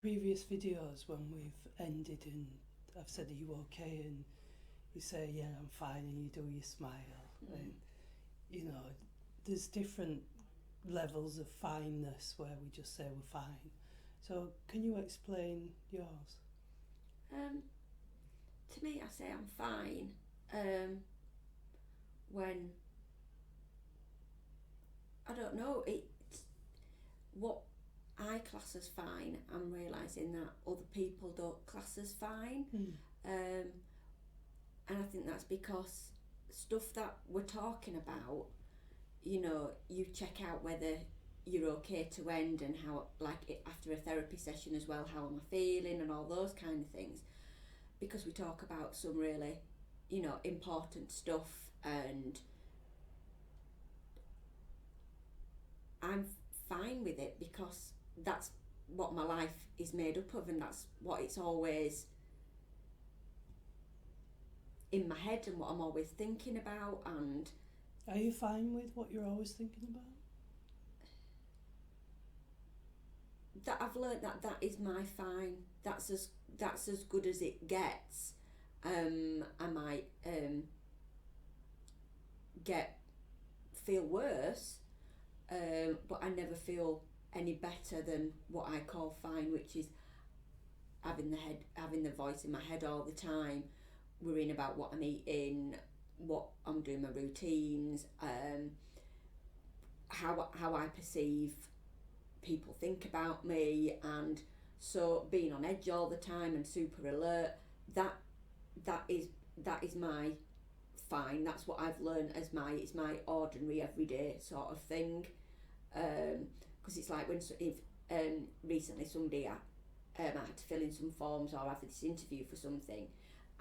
previous videos when we've ended and I've said, "Are you okay?" and you say, "Yeah, I'm fine," and you do your smile. And you know, there's different levels of fineness where we just say we're fine. So can you explain yours? To me, I say I'm fine when I don't know it's what I class as fine. I'm realising that other people don't class as fine, and I think that's because stuff that we're talking about, you check out whether you're okay to end and how, like after a therapy session as well, how am I feeling and all those kind of things, because we talk about some really, important stuff, and I'm fine with it because that's what my life is made up of, and that's what it's always in my head and what I'm always thinking about. And Are you fine with what you're always thinking about? that I've learnt that is my fine. That's as good as it gets. I might feel worse, but I never feel any better than what I call fine, which is having the voice in my head all the time, worrying about what I'm eating, what I'm doing, my routines, how I perceive people think about me, and so being on edge all the time and super alert. That is my fine. That's what I've learned as it's my ordinary everyday sort of thing. Because it's like if recently somebody I had to fill in some forms or have this interview for something,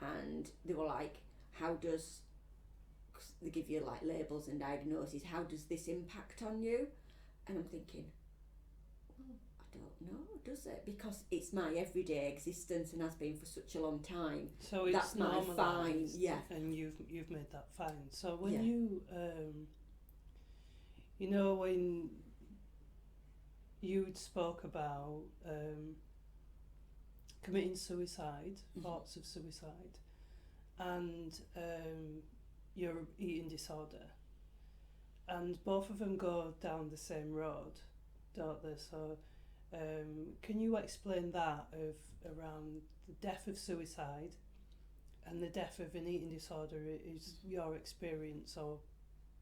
and they were like, how does, cause they give you like labels and diagnoses, how does this impact on you? And I'm thinking, well, I don't know, does it? Because it's my everyday existence and has been for such a long time. So it's that's my fine, yeah. And you've made that fine. So when Yeah. when you spoke about committing suicide, thoughts of suicide, and your eating disorder, and both of them go down the same road, don't they? So can you explain that around the death of suicide and the death of an eating disorder is your experience or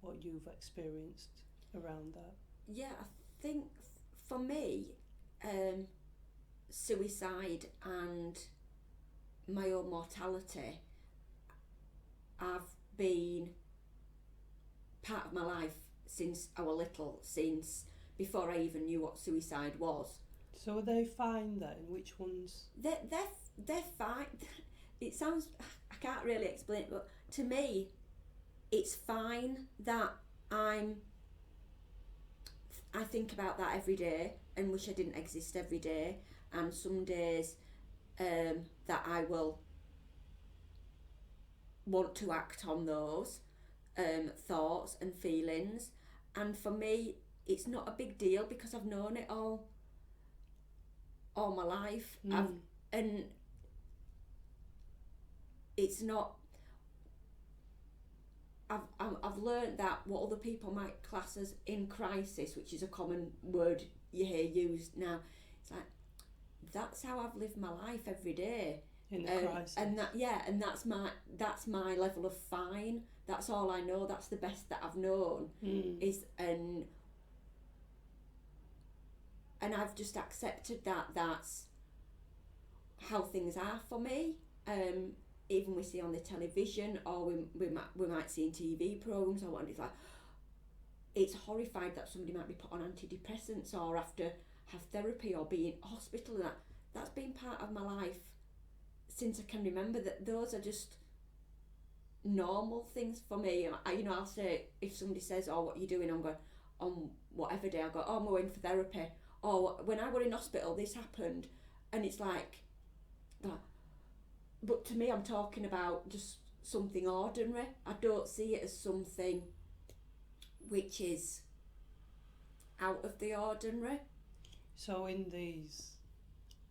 what you've experienced around that? Yeah, I think for me, suicide and my own mortality have been part of my life since I was little, since before I even knew what suicide was. So are they fine then? Which ones? They're fine. It sounds, I can't really explain it, but to me, it's fine that I think about that every day and wish I didn't exist every day. And some days that I will want to act on those thoughts and feelings. And for me, it's not a big deal because I've known it all my life. And it's not. I've learned that what other people might class as in crisis, which is a common word you hear used now, it's like, that's how I've lived my life every day. In a crisis. And that's my level of fine. That's all I know. That's the best that I've known. Is and I've just accepted that that's how things are for me. Even we see on the television, or we might see in TV programs or what, it's like, it's horrified that somebody might be put on antidepressants or have to have therapy or be in hospital. And that's been part of my life since I can remember. That those are just normal things for me. I'll say, if somebody says, "Oh, what are you doing?" I'm going, on whatever day, I'll go, "Oh, I'm going for therapy." Or when I were in hospital, this happened, and it's like that. But to me, I'm talking about just something ordinary. I don't see it as something which is out of the ordinary. So in these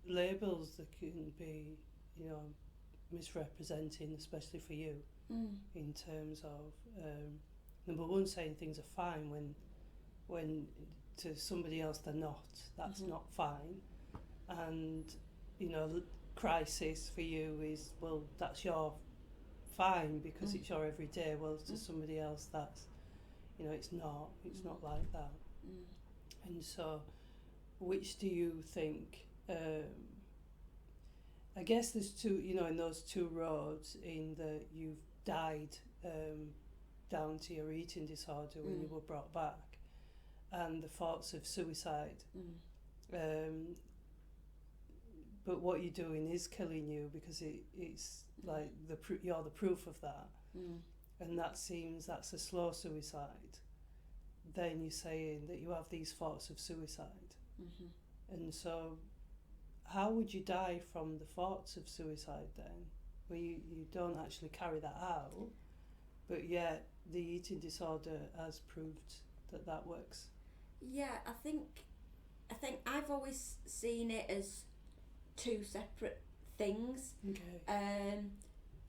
labels that can be, you know, misrepresenting, especially for you, in terms of number one, saying things are fine when to somebody else they're not. That's not fine. And, you know, the crisis for you is, well, that's your fine because it's your everyday. Well, to somebody else, that's, you know, it's not like that. And so, which do you think? I guess there's two, you know, in those two roads, in that you've died down to your eating disorder when you were brought back, and the thoughts of suicide. But what you're doing is killing you, because it's like you're the proof of that. And that's a slow suicide. Then you're saying that you have these thoughts of suicide. And so how would you die from the thoughts of suicide then? Well, you don't actually carry that out, but yet the eating disorder has proved that works. Yeah, I think I've always seen it as two separate things. Okay.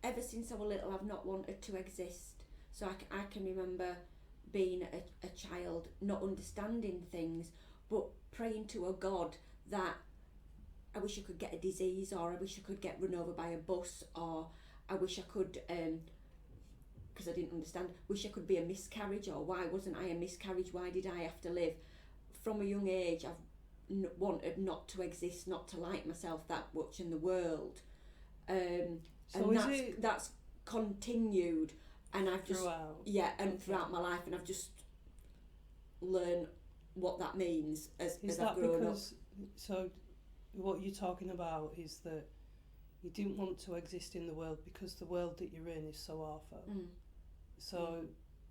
Ever since I was little, I've not wanted to exist. So I can remember being a child, not understanding things, but praying to a God that I wish I could get a disease, or I wish I could get run over by a bus, or I wish I could, because I didn't understand, wish I could be a miscarriage, or why wasn't I a miscarriage, why did I have to live? From a young age, I've wanted not to exist, not to like myself that much in the world. So and that's continued, and I've just throughout my life, and I've just learned what that means as I've grown up. So what you're talking about is that you didn't want to exist in the world because the world that you're in is so awful. So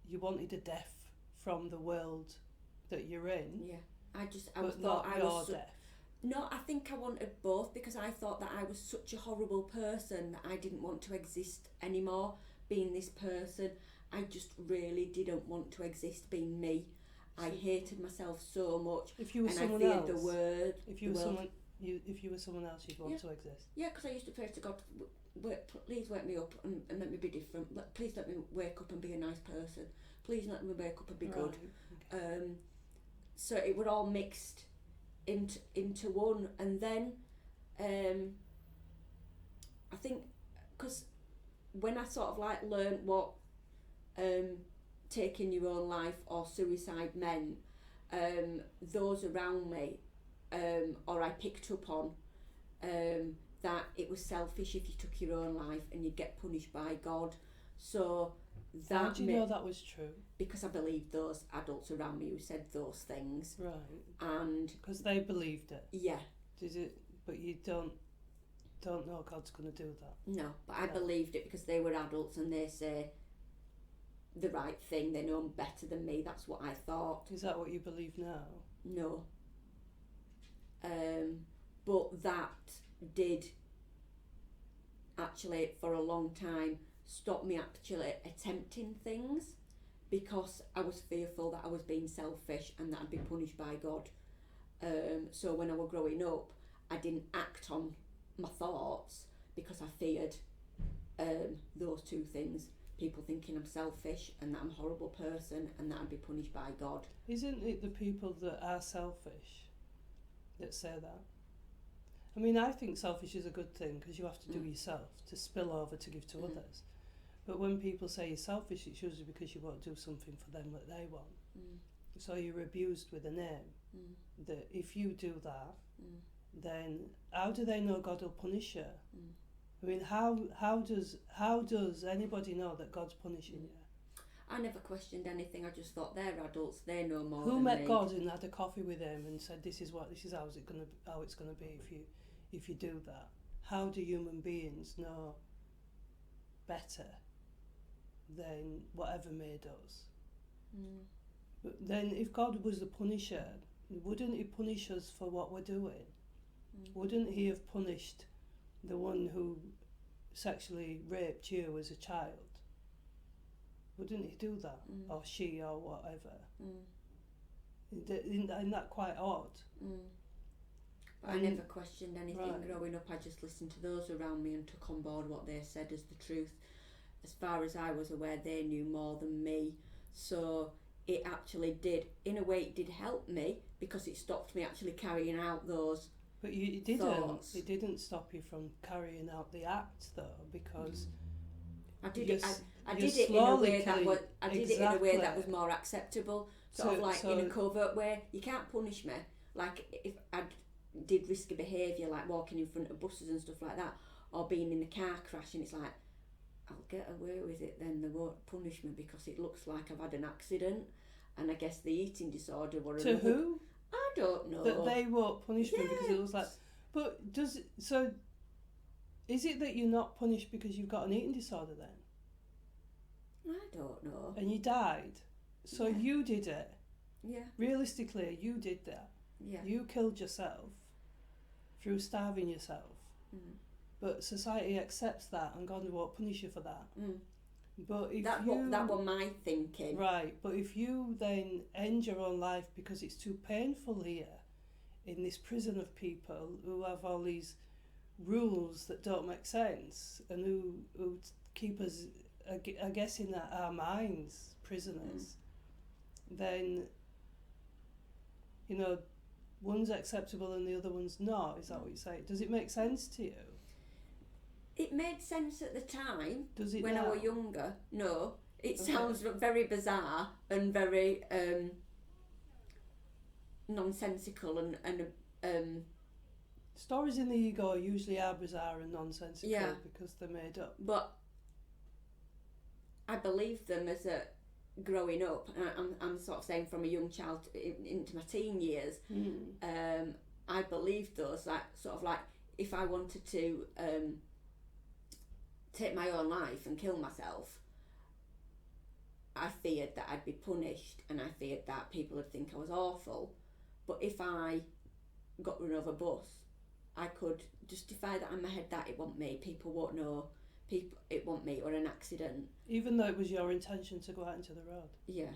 you wanted a death from the world that you're in. Yeah, I but thought not I your was death. No, I think I wanted both, because I thought that I was such a horrible person that I didn't want to exist anymore being this person. I just really didn't want to exist being me. I hated myself so much. If you were and someone I feared else, the word. if you were someone else, you'd want to exist. Yeah, because I used to pray to God, please wake me up and let me be different. Please let me wake up and be a nice person. Please let me wake up and be good. Okay. So it would all mixed into one, and then I think because when I sort of like learned what taking your own life or suicide meant, those around me, or I picked up on that it was selfish if you took your own life and you'd get punished by God. So that how do you know that was true? Because I believed those adults around me who said those things. Right. And because they believed it. Yeah. Did it? But you don't know God's going to do that. No, but I believed it because they were adults and they say the right thing. They know better than me. That's what I thought. Is that what you believe now? No. But that did actually, for a long time, stop me actually attempting things, because I was fearful that I was being selfish and that I'd be punished by God. So when I was growing up, I didn't act on my thoughts because I feared those two things. People thinking I'm selfish and that I'm a horrible person and that I'd be punished by God. Isn't it the people that are selfish that say that? I mean, I think selfish is a good thing because you have to do yourself to spill over to give to others. But when people say you're selfish, it's usually because you won't do something for them that they want. So you're abused with a name. That if you do that, then how do they know God will punish you? I mean, how does anybody know that God's punishing you? I never questioned anything. I just thought they're adults. They know more. Who than met me. God and had a coffee with him and said, "This is how it's gonna be if you do that"? How do human beings know better than whatever made us? But then, if God was the punisher, wouldn't he punish us for what we're doing? Wouldn't he have punished the one who sexually raped you as a child? Wouldn't he do that? Or she, or whatever? Isn't that quite odd? I never questioned anything Right. growing up. I just listened to those around me and took on board what they said as the truth. As far as I was aware, they knew more than me. So it actually did, in a way, it did help me because it stopped me actually carrying out those But it didn't. thoughts. It didn't stop you from carrying out the act, though, because I did you're it. s- I you're did it in a way slowly that killing- was. I did it in a way that Exactly. was more acceptable. Sort of like in a covert way. You can't punish me. Like if I did risky behaviour, like walking in front of buses and stuff like that, or being in a car crash, and it's like, I'll get away with it then. They won't punish me because it looks like I've had an accident. And I guess the eating disorder were to another. who? I don't know. That they won't punish me because it looks like. But does it, so? Is it that you're not punished because you've got an eating disorder then, I don't know. and you died? So Yeah. you did it. Yeah. Realistically, you did that. Yeah. You killed yourself through starving yourself. Mm. But society accepts that, and God won't punish you for that. Mm. But if That was my thinking. Right, but if you then end your own life because it's too painful here in this prison of people who have all these rules that don't make sense and who keep us, I guess, in our minds, prisoners, then, you know, one's acceptable and the other one's not. Is that what you say? Does it make sense to you? It made sense at the time. Does it when now? I was younger? No. It Okay. sounds very bizarre and very nonsensical and Stories in the ego usually are bizarre and nonsensical Yeah. because they're made up. but I believed them as a growing up, and I'm sort of saying from a young child into my teen years. I believed those, like sort of like if I wanted to take my own life and kill myself, I feared that I'd be punished, and I feared that people would think I was awful. But if I got run over a bus, I could justify that in my head that it wasn't me. People won't know. It wasn't me or an accident. Even though it was your intention to go out into the road. Yeah.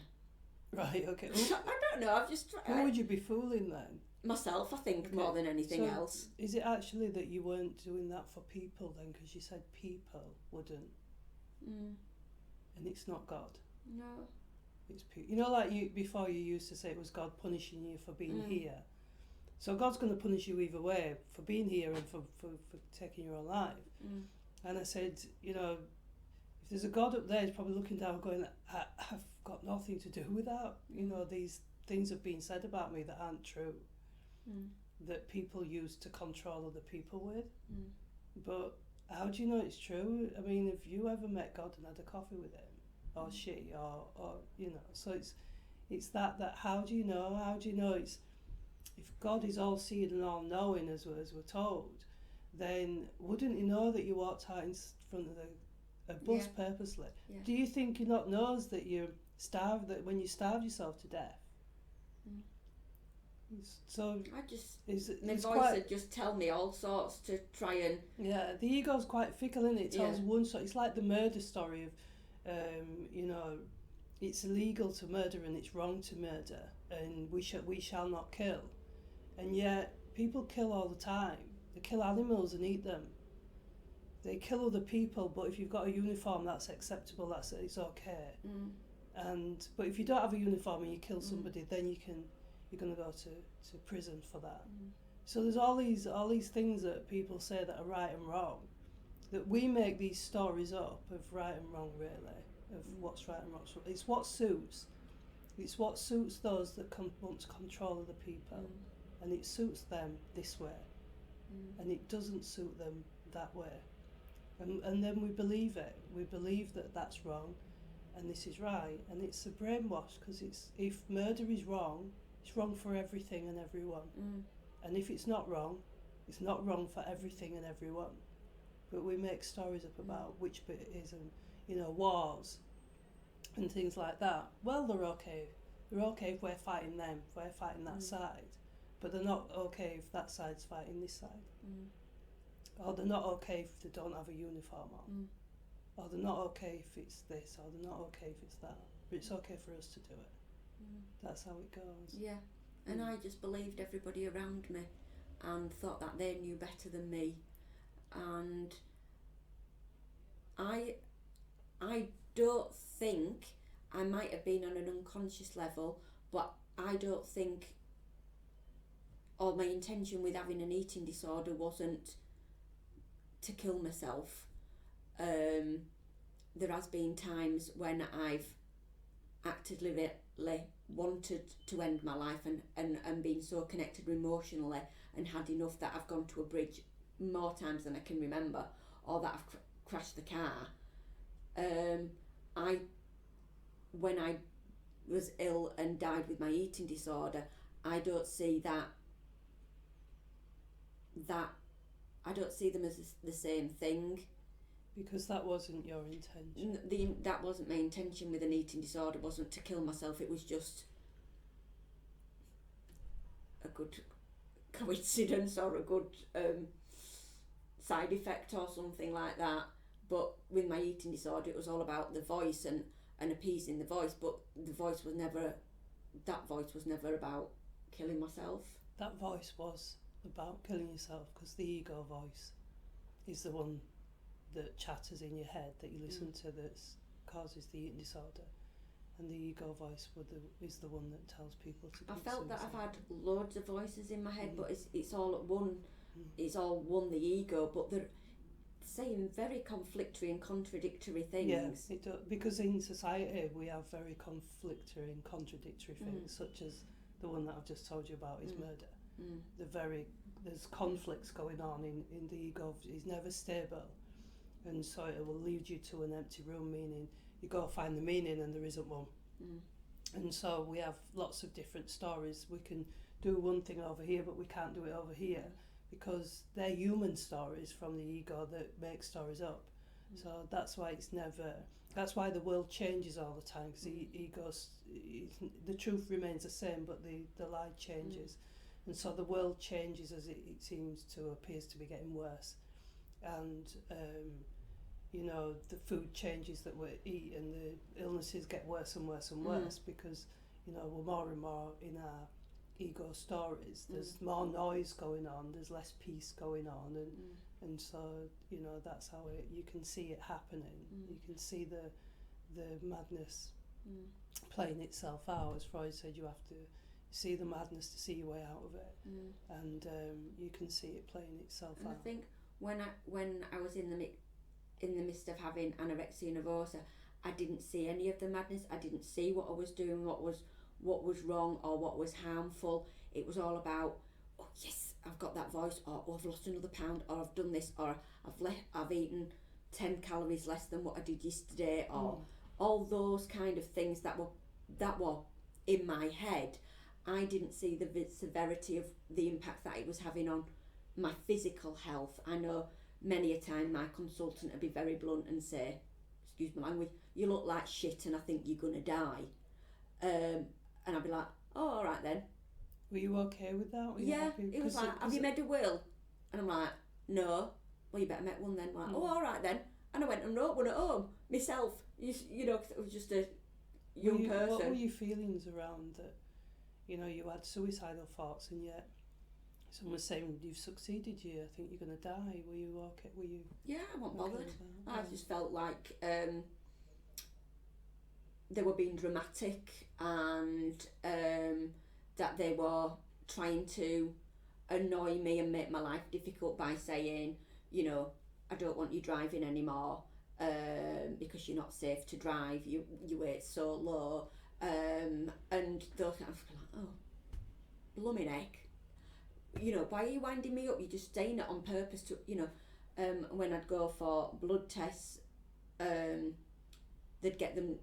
Right, okay. I don't know. I've just Who would you be fooling then? myself. I think Okay. more than anything So, else. Is it actually that you weren't doing that for people then? Because you said people wouldn't. Mm. And it's not God. No. It's people. You know, like you before you used to say it was God punishing you for being Mm. here. So God's going to punish you either way, for being here and for taking your own life. Mm. And I said, you know, if there's a God up there, he's probably looking down going, I've got nothing to do with that. You know, these things have been said about me that aren't true, that people use to control other people with. Mm. But how do you know it's true? I mean, have you ever met God and had a coffee with him? Or she, or you know, so it's that how do you know it's, if God is all seeing and all knowing as we're told, then wouldn't he know that you walked out in front of a bus purposely? Yeah. Do you think he not knows that you starve, that when you starve yourself to death? So I just it's my voice quite, would just tell me all sorts to try and yeah, the ego's quite fickle, isn't it? It tells Yeah. one story. It's like the murder story of, you know, it's illegal to murder and it's wrong to murder, and we shall not kill, and yet people kill all the time. They kill animals and eat them. They kill other people, but if you've got a uniform, that's acceptable. It's okay. But if you don't have a uniform and you kill somebody, then you're going to go to prison for that. So there's all these things that people say that are right and wrong, that we make these stories up of right and wrong, really, of what's right and wrong. So it's what suits. It's what suits those that want control of the people, and it suits them this way, and it doesn't suit them that way. And then we believe it. We believe that that's wrong, and this is right, and it's a brainwash, because if murder is wrong, it's wrong for everything and everyone. And if it's not wrong for everything and everyone. But we make stories up about which bit it is, and, you know, wars and things like that. Well, they're okay. They're okay if we're fighting them, if we're fighting that side. But they're not okay if that side's fighting this side. Or they're not okay if they don't have a uniform on. Or they're not okay if it's this, or they're not okay if it's that. But it's okay for us to do it. That's how it goes. Yeah, and I just believed everybody around me and thought that they knew better than me. And I don't think, I might have been on an unconscious level, but I don't think, or my intention with having an eating disorder wasn't to kill myself. There has been times when I've actively wanted to end my life and been so connected emotionally and had enough that I've gone to a bridge more times than I can remember, or that I've crashed the car. When I was ill and died with my eating disorder, I don't see I don't see them as the same thing. Because that wasn't your intention. That wasn't my intention with an eating disorder, wasn't to kill myself. It was just a good coincidence or a good side effect or something like that. But with my eating disorder, it was all about the voice and appeasing the voice, but that voice was never about killing myself. That voice was about killing yourself, because the ego voice is the one that chatters in your head that you listen to that causes the eating disorder, and the ego voice is the one that tells people to. I felt suicide. That I've had loads of voices in my head, but it's all at one. It's all one, the ego, but they're saying very conflictory and contradictory things. Yeah, it does, because in society we have very conflictory and contradictory things, such as the one that I've just told you about is murder. There's conflicts going on in the ego. It's never stable, and so it will lead you to an empty room, meaning you go find the meaning and there isn't one. And so we have lots of different stories. We can do one thing over here, but we can't do it over here, because they're human stories from the ego that make stories up. So that's why that's why the world changes all the time, because the truth remains the same, but the lie changes. And so the world changes as it appears to be getting worse. And the food changes that we eat, and the illnesses get worse and worse and worse, because we're more and more in our ego stories. There's more noise going on, there's less peace going on, and so that's how you can see it happening. You can see the madness playing itself out. As Freud said, you have to see the madness to see your way out of it, and you can see it playing itself out. I think when I was in the midst of having anorexia nervosa, I didn't see any of the madness. I didn't see what I was doing, what was wrong or what was harmful. It was all about, oh yes, I've got that voice, or oh, I've lost another pound, or I've done this, or I've eaten 10 calories less than what I did yesterday, or all those kind of things that were in my head. I didn't see the severity of the impact that it was having on my physical health. I know many a time my consultant would be very blunt and say, excuse my language, you look like shit and I think you're going to die. And I'd be like, oh, all right then. Were you okay with that? It was like, have you made a will? And I'm like, no. Well, you better make one then. I'm like, oh, all right then. And I went and wrote one at home myself. Cause it was just a young person. What were your feelings around that? You had suicidal thoughts, and yet someone was saying, you've succeeded, I think you're going to die. Were you okay? Yeah, I wasn't bothered. I just felt like they were being dramatic, and that they were trying to annoy me and make my life difficult by saying, I don't want you driving anymore because you're not safe to drive, your weight's so low, and those kind of like, oh, blooming heck. Why are you winding me up? You're just saying it on purpose to, when I'd go for blood tests, they'd get them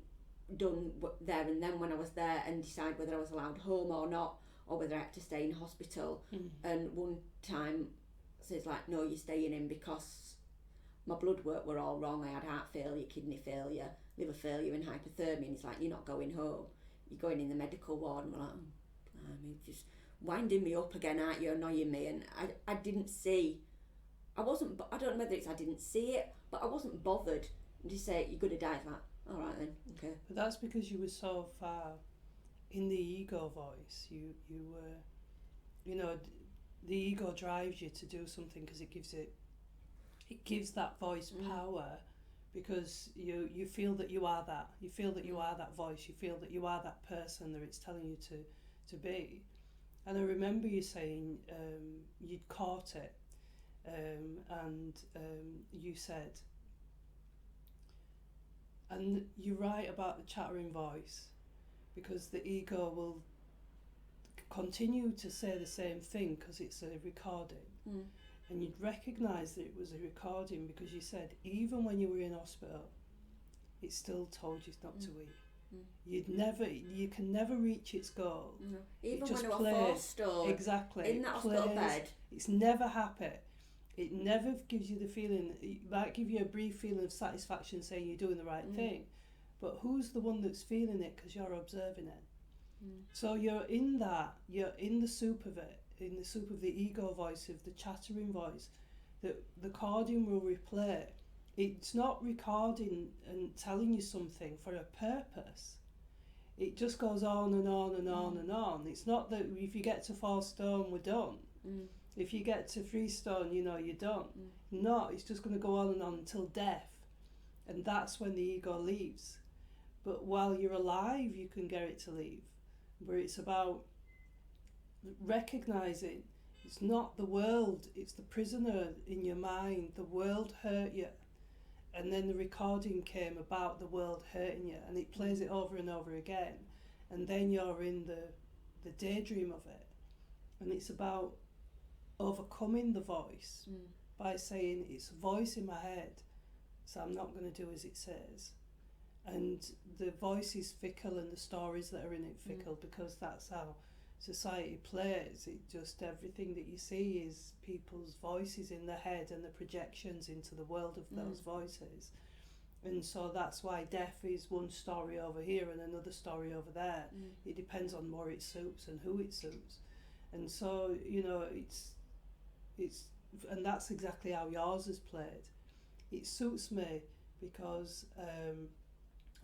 done there and then when I was there, and decide whether I was allowed home or not, or whether I had to stay in hospital. And one time says like, no, you're staying in because my blood work were all wrong. I had heart failure, kidney failure, liver failure and hypothermia, and it's like, you're not going home, you're going in the medical ward. And we're like, oh, just winding me up again, aren't you, annoying me? And I didn't see, I don't know whether it's I didn't see it, but I wasn't bothered. And to say, you're going to die, it's like, all right then, okay. But that's because you were so far in the ego voice. You were, the ego drives you to do something because it gives that voice power, because you feel that you are that. You feel that you are that voice. You feel that you are that person that it's telling you to be. And I remember you saying you'd caught it, and you said, and you're right about the chattering voice, because the ego will continue to say the same thing because it's a recording. And you'd recognise that it was a recording because you said even when you were in hospital, it still told you not to eat. You can never reach its goal. No. Even just when I was forced or exactly in that hospital bed. It's never happy. It never gives you the feeling. It might give you a brief feeling of satisfaction saying you're doing the right thing, but who's the one that's feeling it because you're observing it? So you're in the soup of it, in the soup of the ego voice, of the chattering voice, that the recording will replay. It's not recording and telling you something for a purpose. It just goes on and on and on and on. It's not that if you get to 4 stone, we're done. If you get to 3 stone, you're done. No, it's just going to go on and on until death. And that's when the ego leaves. But while you're alive, you can get it to leave. Where it's about recognising it's not the world, it's the prisoner in your mind. The world hurt you. And then the recording came about the world hurting you, and it plays it over and over again. And then you're in the daydream of it. And it's about overcoming the voice by saying it's a voice in my head, so I'm not going to do as it says. And the voice is fickle and the stories that are in it fickle, because that's how society plays. It just, everything that you see is people's voices in their head and the projections into the world of those voices. And so that's why death is one story over here and another story over there. It depends on what it suits and who it suits. And so, it's and that's exactly how yours is played. It suits me because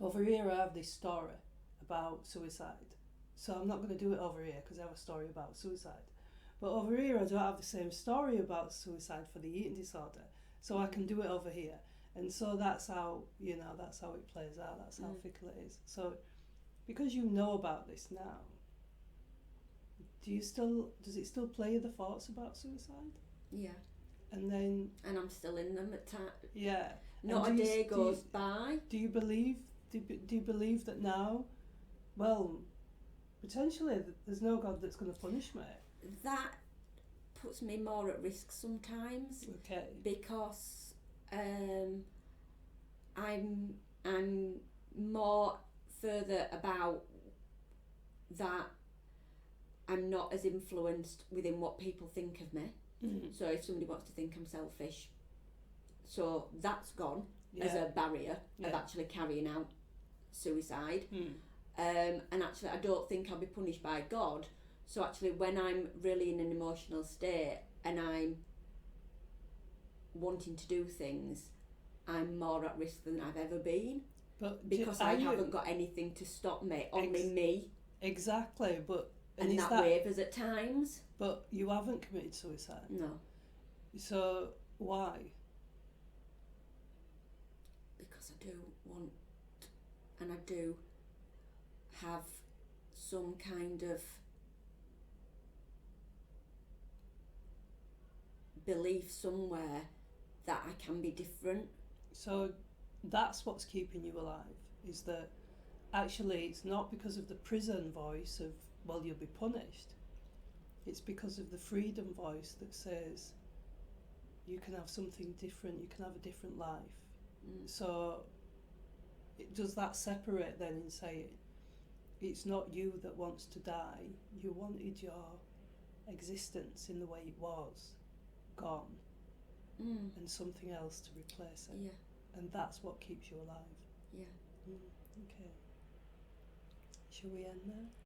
over here I have this story about suicide. So I'm not going to do it over here because I have a story about suicide. But over here I don't have the same story about suicide for the eating disorder. So I can do it over here. And so that's how, that's how it plays out. That's how fickle it is. So because you know about this now, does it still play the thoughts about suicide? Yeah. And I'm still in them at times. Yeah. Not a day goes by. Do you believe that now, well, potentially there's no God that's going to punish me? That puts me more at risk sometimes. Okay. Because I'm more further about that I'm not as influenced within what people think of me. So if somebody wants to think I'm selfish, so that's gone as a barrier of actually carrying out suicide. And actually I don't think I'll be punished by God. So actually when I'm really in an emotional state and I'm wanting to do things, I'm more at risk than I've ever been. But because I haven't got anything to stop me, only me. Exactly, but... And that wavers at times. But you haven't committed suicide? No. So why? Because I do want, and I do have some kind of belief somewhere that I can be different. So that's what's keeping you alive, is that actually it's not because of the prison voice of, well, you'll be punished. It's because of the freedom voice that says you can have something different, you can have a different life. So does that separate then in saying it's not you that wants to die, you wanted your existence in the way it was gone and something else to replace it. Yeah. And that's what keeps you alive. Yeah. Okay. Shall we end there?